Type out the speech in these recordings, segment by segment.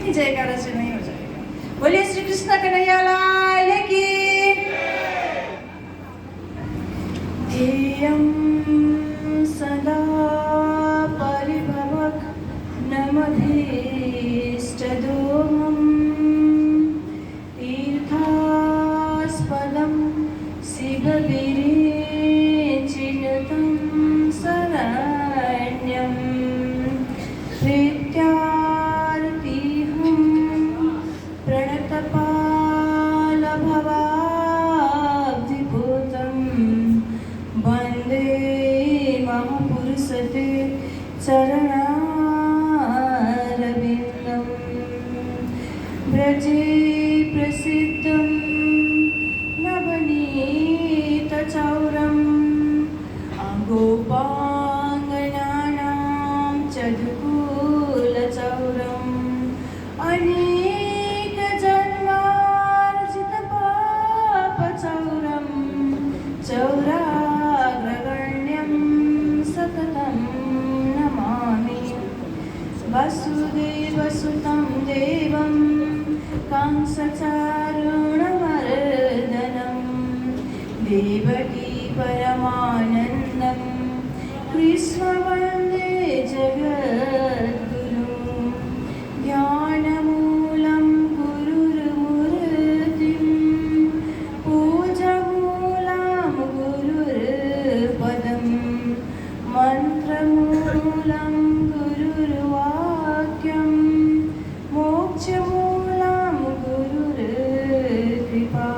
ही जयकारा से नहीं हो जाएगा। बोलिए श्री कृष्ण कन्हैया लाल की। ध्येयं सदा परिभवक नमधीष्टदोहम् तीर्थास्पदं शिवविरिचिनुतं शरण्यं प्रीत्यार्तिहं प्रणतपालभवाब्धिभूतं वन्दे महापुरुषते चरणारविन्दं व्रजे प्रसिद्धं नवनीतचौरम् गोपाङ्गनानां चतुकुलचौरम् अनेकजन्मार्जितपापचौरं चौराग्रगण्यं सततं नमामि। वसुदेवसुतं देवं कंसचारुणमर्दनं देवकी परमानन्दं कृष्ण वन्दे जगद्गुरुं ज्ञानमूलं गुरुर्मूर्तिं पूजमूलं गुरुर्पदं मन्त्रमूलं गुरुर्वाक्यं मोक्षमूलं गुरुर्कृपा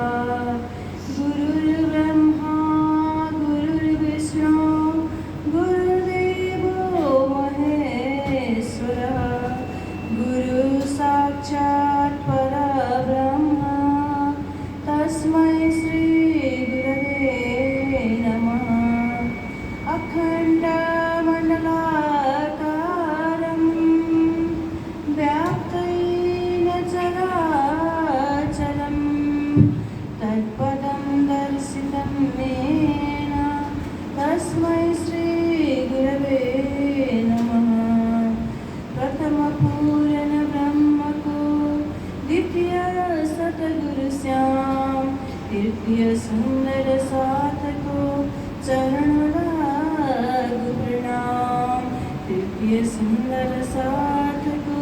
गुरुर्ब्रह्मा गुरुर्विष्णु गुरुदेवो महेश्वरः गुरु साक्षात् परब्रह्म तस्मै श्री गुरवे नमः। अखण्डमण्डलाकारं व्याप्तेन चराचरं तत्पदं दर्शितं येन तस्मै श्री गुरवे नमः। प्रथमपूर्ण ब्रह्म को द्वितीय सतगुरु श्याम तृतीय सुंदर साथ को चरण लागु प्रणाम तृतीय सुंदर साथ को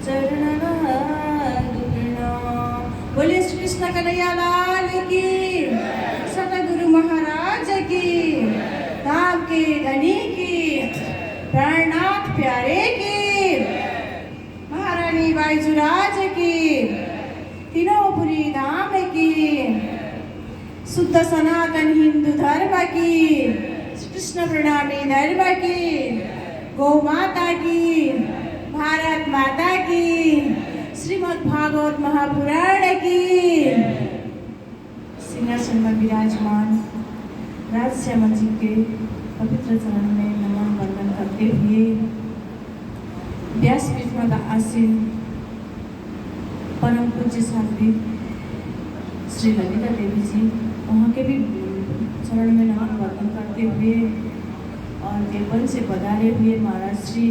चरण लागु प्रणाम। बोलिए श्री कृष्ण कन्हैया लाल की। सतगुरु महाराज की। धाम के धनी की। प्राणनाथ प्यारे की। महारानी बाईजुराज की। तीनों धाम की। शुद्ध सनातन हिंदू धर्म की। कृष्ण प्रणामी धर्म की। गौ माता की। भारत माता की। श्रीमद् भागवत महापुराण की। सिंहासन में विराजमान राजश्यामा जी के पवित्र चरण में नमन वंदन करते हुए व्यासपीठ में आसीन परम पूज्य साध्वी श्री ललिता देवी जी, वहाँ के भी चरण में नमन वंदन करते हुए और देवबन से पधारे हुए महाराज श्री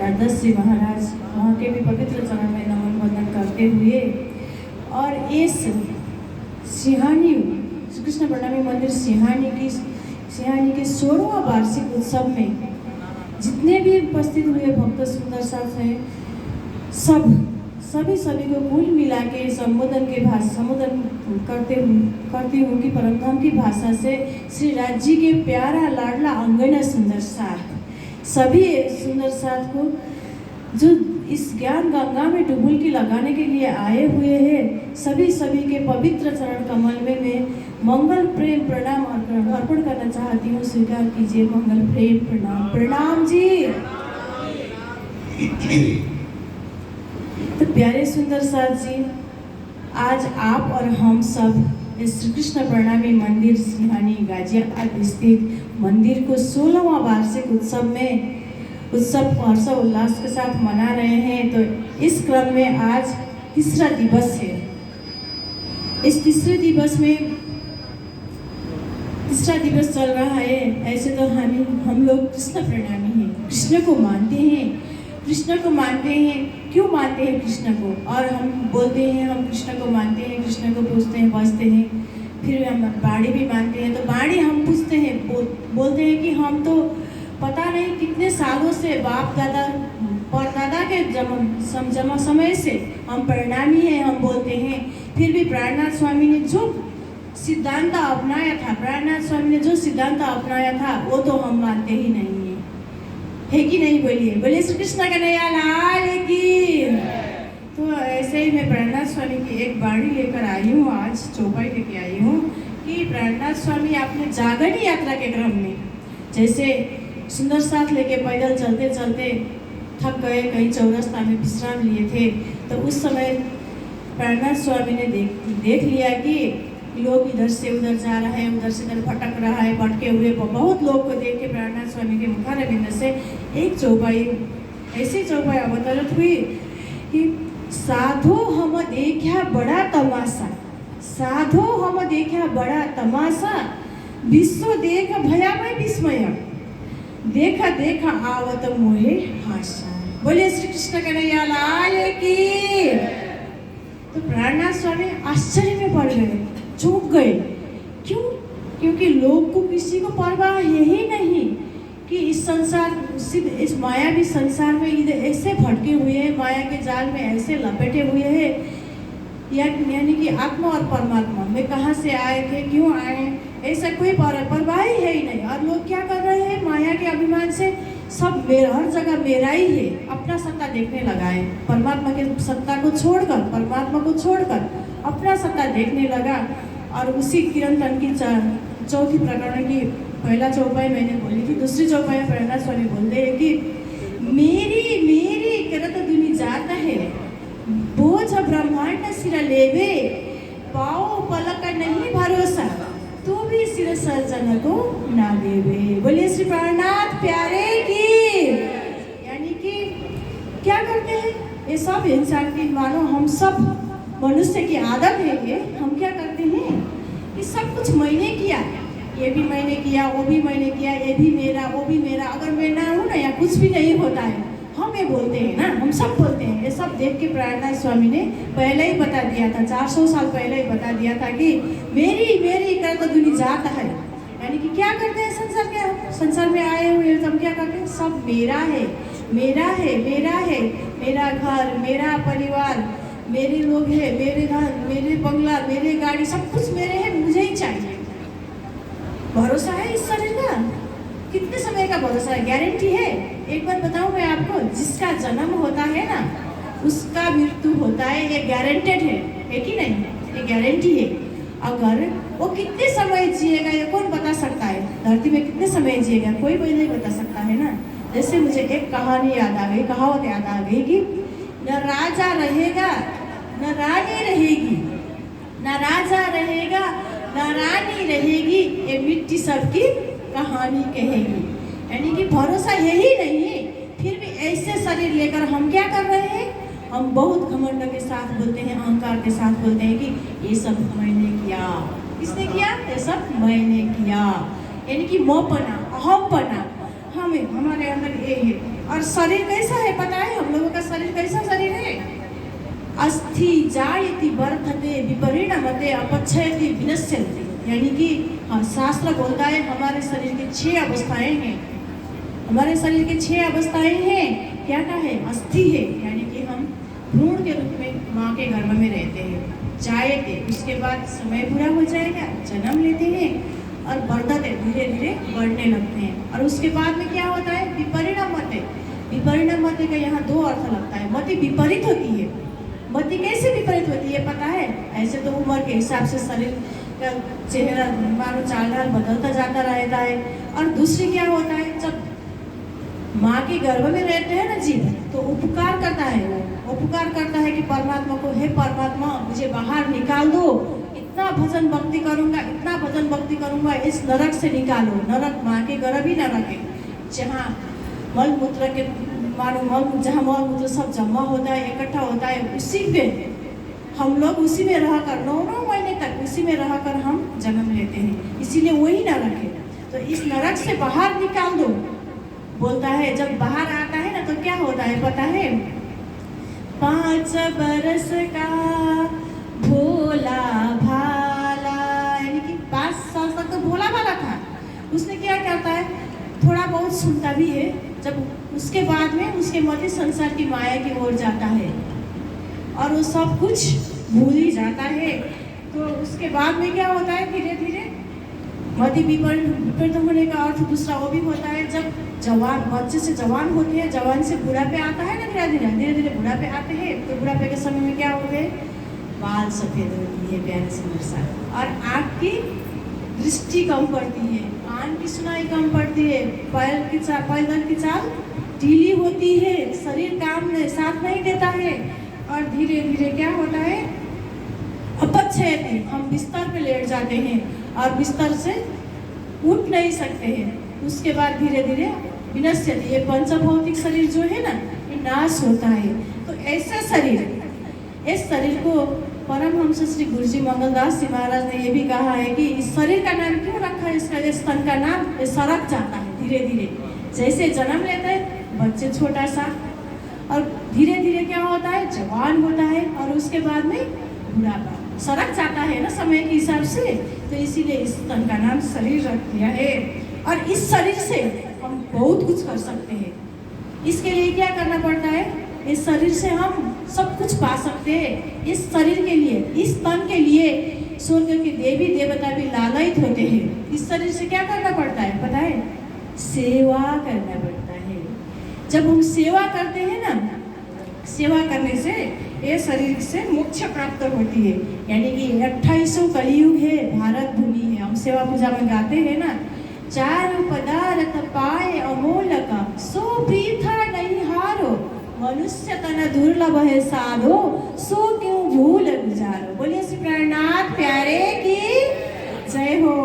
राजदास जी महाराज, वहाँ के भी पवित्र चरण में नमन वंदन करते हुए और इस सिंहानी श्री कृष्ण प्रणामी मंदिर सिंहानी के 16वां वार्षिक उत्सव में जितने भी उपस्थित हुए भक्त सुंदर साथ हैं, सभी को कुल मिला के संबोधन करती हूँ कि परमधाम की भाषा से श्री राज जी के प्यारा लाडला अंगना सुंदर साथ, सभी सुंदर साथ को जो इस ज्ञान गंगा में डुबुलकी लगाने के लिए आए हुए हैं, सभी के पवित्र चरण कमल में मैं मंगल प्रेम प्रणाम अर्पण करना चाहती हूँ। स्वीकार कीजिए मंगल प्रेम प्रणाम। प्रणाम जी। तो प्यारे सुंदर साथ जी, आज आप और हम सब इस श्री कृष्ण प्रणामी मंदिर सिंहानी गाजियाबाद स्थित मंदिर को 16वां वार्षिक उत्सव हर्षोल्लास के साथ मना रहे हैं। तो इस क्रम में आज तीसरा दिवस है। इस तीसरे दिवस में तीसरा दिवस चल रहा है। ऐसे तो हम लोग कृष्ण प्रणामी हैं, कृष्ण को मानते हैं क्यों मानते हैं कृष्ण को, और हम बोलते हैं हम कृष्ण को मानते हैं, कृष्ण को पूजते हैं, बजते हैं, फिर हम बाड़ी भी मानते हैं। तो बाड़ी हम पूछते हैं, बोलते हैं कि हम तो पता नहीं कितने सालों से बाप दादा परदादा के जमा समय से हम परिणामी हैं, हम बोलते हैं। फिर भी प्राणनाथ स्वामी ने जो सिद्धांत अपनाया था, प्राणनाथ स्वामी ने जो सिद्धांत अपनाया था, वो तो हम मानते ही नहीं है कि नहीं? बोलिए बोलिए श्री कृष्ण कन्हैया लाल की। तो ऐसे ही मैं प्राणनाथ स्वामी की एक बाणी लेकर आई हूँ, आज चौपाई लेके आई हूँ कि प्राणनाथ स्वामी आपने जागरण यात्रा के क्रम में जैसे सुंदर साथ लेके पैदल चलते चलते थक गए, कहीं चौरस्ता में विश्राम लिए थे, तो उस समय प्राणनाथ स्वामी ने देख लिया कि लोग इधर से उधर जा रहे हैं, उधर से इधर भटक रहा है, भटके हुए बहुत लोग को देख के प्राणनाथ स्वामी के मुखारविंद से एक चौपाई, ऐसी चौपाई अवतरित हुई कि साधो हम देखा बड़ा तमाशा, साधो हम देखा बड़ा तमाशा, विश्व देख भयामय विस्मय, देखा देखा आवत मोहे हासा। बोलिए श्री कृष्ण कन्हैया लाल की। तो प्राणनाथ स्वामी आश्चर्य में पड़ गए, चूक गए। क्यों? क्योंकि लोग को किसी को परवाह है ही नहीं कि इस संसार, इस मायावी संसार में इधर ऐसे भटके हुए हैं, माया के जाल में ऐसे लपेटे हुए हैं, यानी कि आत्मा और परमात्मा में कहाँ से आए थे, क्यों आए, ऐसा कोई परवाह ही है ही नहीं। और लोग क्या कर रहे हैं, माया के अभिमान से सब मेरा, हर जगह मेरा ही है, अपना सत्ता देखने लगा है। परमात्मा के सत्ता को छोड़कर, परमात्मा को छोड़कर अपना सत्ता देखने लगा। और उसी किरण की चौथी प्रकरण की पहला चौपाई मैंने बोली थी, दूसरी चौपाई में प्राणनाथ स्वामी बोलते हैं कि मेरी मेरी करत दुनि जात है, बोझ ब्रह्मांड सिर लेवे, पाओ पलक नहीं भरोसा, तो भी सिर सज्जन को ना देवे। बोलिए श्री प्राणनाथ प्यारे की। यानी कि क्या करते हैं ये सब इंसान की, मानो हम सब मनुष्य की आदत है ये, हम क्या करते हैं कि सब कुछ मैंने किया, ये भी मैंने किया, वो भी मैंने किया, ये भी मेरा, वो भी मेरा, अगर मैं ना हूँ ना या कुछ भी नहीं होता है, हम ये बोलते हैं ना, हम सब बोलते हैं। ये सब देख के प्राणनाथ स्वामी ने पहले ही बता दिया था, 400 साल पहले ही बता दिया था कि मेरी मेरी कर तो दुनिया जाता है। यानी कि क्या करते हैं संसार के, संसार में आए हुए हम क्या करते हैं, सब मेरा है, मेरा है, मेरा है, मेरा घर, मेरा परिवार, मेरे लोग हैं, मेरे घर, मेरे बंगला, मेरे गाड़ी, सब कुछ मेरे है, मुझे ही चाहिए। भरोसा है इस शरीर का? कितने समय का भरोसा है? गारंटी है? एक बात बताऊं मैं आपको, जिसका जन्म होता है ना उसका मृत्यु होता है, ये गारंटेड है कि नहीं? ये गारंटी है। अगर वो कितने समय जिएगा ये कौन बता सकता है? धरती में कितने समय जिएगा कोई नहीं बता सकता है ना। जैसे मुझे एक कहानी याद आ गई, कहावत याद आ गई कि न राजा रहेगा न रानी रहेगी, न राजा रहेगा न रानी रहेगी, ये मिट्टी सबकी कहानी कहेगी। यानी कि भरोसा यही नहीं है, फिर भी ऐसे शरीर लेकर हम क्या कर रहे हैं, हम बहुत घमंड के साथ बोलते हैं, अहंकार के साथ बोलते हैं कि ये सब मैंने किया। किसने किया? ये सब मैंने किया। यानी कि मोहपना, अहमपना हमें, हमारे अंदर ये है। और शरीर कैसा है पता है? हम लोगों का शरीर कैसा शरीर है? अस्थि जायति वर्धते विपरिणमते अपक्षयति विनश्यति। यानी कि हाँ, शास्त्र बोलता है हमारे शरीर की 6 अवस्थाएं हैं। हमारे शरीर की 6 अवस्थाएं हैं। क्या क्या है? अस्थि है, यानी कि हम भ्रूण के रूप में माँ के गर्भ में रहते हैं, जायते, उसके बाद समय पूरा हो जाएगा, जन्म लेते हैं और वर्धते, धीरे धीरे बढ़ने लगते हैं। और उसके बाद में क्या होता है? विपरिणमते। विपरिणमते का यहाँ 2 अर्थ लगता है। मति विपरीत होती है। मति कैसे विपरीत होती है पता है? ऐसे तो उम्र के हिसाब से शरीर का चेहरा, मानो चाल ढाल बदलता जाता रहता है। और दूसरी क्या होता है, जब माँ के गर्भ में रहते हैं ना जीव, तो उपकार करता है, वो उपकार करता है कि परमात्मा को, हे परमात्मा मुझे बाहर निकाल दो, इतना भजन भक्ति करूँगा, इतना भजन भक्ति करूँगा, इस नरक से निकालो। नरक माँ के गर्भ ही नरक है, जहाँ मल मूत्र के, मानो मल, जहाँ मल मूत्र सब जमा होता है, इकट्ठा होता है, उसी पे हम लोग उसी में रहकर 9 महीने तक उसी में रहकर हम जन्म लेते हैं। इसीलिए वही नरक है। तो इस नरक से बाहर निकाल दो बोलता है। जब बाहर आता है ना तो क्या होता है पता है? 5 बरस का भोला भाला, यानी कि 5 साल तक तो भोला भाला था। उसने क्या करता है, थोड़ा बहुत सुनता भी है, जब उसके बाद में उसके मध्य संसार की माया की ओर जाता है और वो सब कुछ भूल ही जाता है। तो उसके बाद में क्या होता है, धीरे धीरे मध्य विपरीत होने का अर्थ दूसरा वो भी होता है, जब जवान बच्चे से जवान होते हैं, जवान से बुढ़ापे आता है ना, धीरे धीरे बुढ़ापे आते हैं। तो बुढ़ापे के समय में क्या होते हैं, बाल सफ़ेद होती है प्यारे सुंदर सा, और आँख की दृष्टि कम पड़ती है, कान की सुनाई कम पड़ती है, पैदल की चाल ढीली होती है, शरीर काम में साथ नहीं देता है, और धीरे धीरे क्या होता है, अपच्छयते, हम बिस्तर पे लेट जाते हैं और बिस्तर से उठ नहीं सकते हैं। उसके बाद धीरे धीरे विनश्यति, ये पंचभौतिक शरीर जो है ना, ये नाश होता है। तो ऐसा शरीर, इस शरीर को परमहंस श्री गुरुजी मंगलदास जी महाराज ने ये भी कहा है कि इस शरीर का नाम क्यों रखा है, इसका इस तन का नाम, ये सरक जाता है धीरे धीरे। जैसे जन्म लेता है बच्चे छोटा सा, और धीरे धीरे क्या होता है, जवान होता है, और उसके बाद में बुढ़ापा, सरक जाता है ना समय के हिसाब से। तो इसीलिए इस तन का नाम शरीर रख दिया है। और इस शरीर से हम बहुत कुछ कर सकते हैं। इसके लिए क्या करना पड़ता है, इस शरीर से हम सब कुछ पा सकते हैं। इस शरीर के लिए, इस तन के लिए स्वर्ग के देवी देवता भी लालयित होते हैं। इस शरीर से क्या करना पड़ता है पता है, सेवा करना पड़ता है। जब हम सेवा करते हैं ना, सेवा करने से ये शरीर से मोक्ष प्राप्त होती है। यानी कि 2800 कलयुग है, भारत भूमि है, हम सेवा पूजा में गाते हैं ना, चारु पदार्थ पाए अमोलक, सो प्रीथा नहीं हारो, मनुष्य तन दुर्लभ है साधो, सो क्यों भूल गुजारो। बोलिए श्री प्राणनाथ प्यारे की जय हो।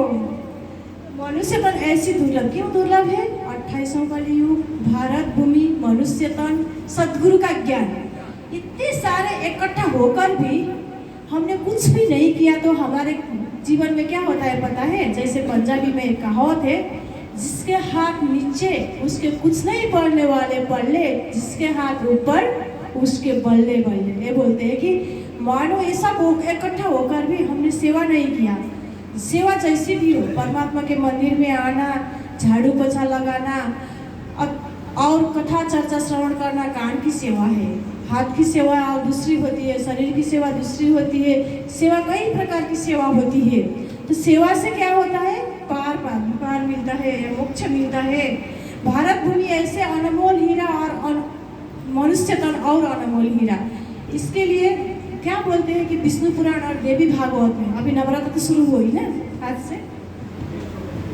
मनुष्य तन ऐसी दुर्लभ, क्यों दुर्लभ है, 2800 कलयुग, भारत भूमि, मनुष्य तन, सदगुरु का ज्ञान, इतने सारे इकट्ठा होकर भी हमने कुछ भी नहीं किया तो हमारे जीवन में क्या होता है पता है। जैसे पंजाबी में एक कहावत है, जिसके हाथ नीचे उसके कुछ नहीं पढ़ने वाले पढ़ ले, जिसके हाथ ऊपर उसके बल्ले बल्ले। ये बोलते हैं कि मानो ये सब इकट्ठा होकर भी हमने सेवा नहीं किया। सेवा जैसी भी हो, परमात्मा के मंदिर में आना, झाड़ू पोछा लगाना और कथा चर्चा श्रवण करना कान की सेवा है, हाथ की सेवा और दूसरी होती है, शरीर की सेवा दूसरी होती है। सेवा कई प्रकार की सेवा होती है। तो सेवा से क्या होता है, पार मिलता है, मोक्ष मिलता है। भारत भूमि ऐसे अनमोल हीरा और मनुष्य तन और अनमोल हीरा। इसके लिए क्या बोलते हैं कि विष्णु पुराण और देवी भागवत में, अभी नवरात्र तो शुरू हुई ना,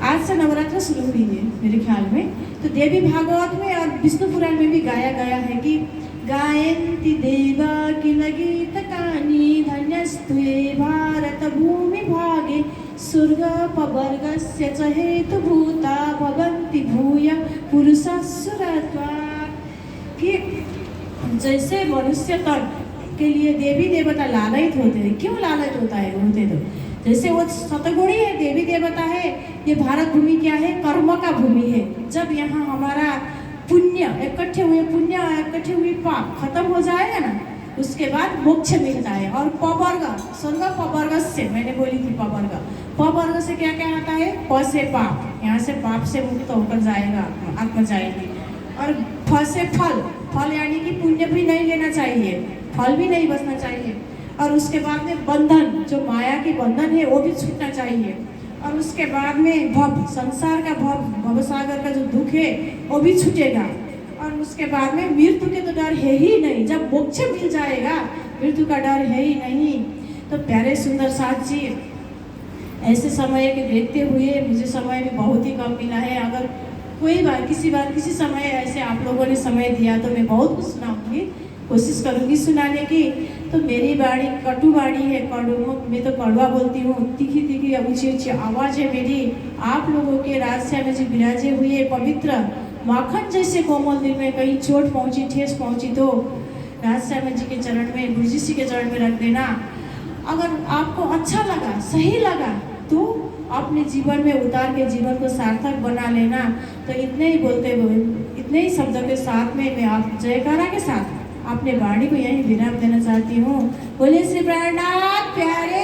आज से नवरात्र शुरू हुई है मेरे ख्याल में। तो देवी भागवत में और विष्णु पुराण में भी गाया गया है कि गायन्ति देवा किल गीतकानि, धन्यस्त्वे भारत भूमि भागे, स्वर्गपवर्गस्य च हेतुभूता, भवन्ति भूय पुरुषासुरत्वात्। कि जैसे मनुष्य तन के लिए देवी देवता लालयित होते हैं। क्यों लालयित होते तो जैसे वो सतगुणी है, देवी देवता है। ये भारत भूमि क्या है, कर्म का भूमि है। जब यहाँ हमारा पुण्य इकट्ठे हुए पाप खत्म हो जाएगा ना, उसके बाद मोक्ष मिलता है। और पवर्ग, स्वर्ग पवर्ग से, मैंने बोली थी पवर्ग से क्या क्या आता है, प से पाप, यहाँ से पाप से मुक्त होकर जाएगा, आत्मा जाएगी। और फ से फल यानी कि पुण्य भी नहीं लेना चाहिए, फल भी नहीं बचना चाहिए। और उसके बाद में बंधन, जो माया के बंधन है वो भी छूटना चाहिए। और उसके बाद में भव, संसार का भवसागर का जो दुख है वो भी छूटेगा। और उसके बाद में मृत्यु के तो डर है ही नहीं, जब मोक्ष मिल जाएगा मृत्यु का डर है ही नहीं। तो प्यारे सुंदर साथ जी, ऐसे समय के देखते हुए मुझे समय भी बहुत ही कम मिला है। अगर किसी समय ऐसे आप लोगों ने समय दिया तो मैं बहुत कुछ सुनाऊंगी, कोशिश करूंगी सुनाने की। तो मेरी बाणी कटु बाणी है, मैं तो कड़वा बोलती हूँ, तीखी ऊंची आवाज़ है मेरी। आप लोगों के राजश्या में जो विराजे हुए पवित्र माखन जैसे कोमल दिल में कहीं चोट पहुँची, ठेस पहुँची तो राजश्याम जी के चरण में, गुरुजी जी के चरण में रख देना। अगर आपको अच्छा लगा, सही लगा तो अपने जीवन में उतार के जीवन को सार्थक बना लेना। तो इतने ही शब्दों के साथ में मैं आप जयकारा के साथ अपने वाणी को यहीं विराम देना चाहती हूँ। बोले श्री प्राणनाथ प्यारे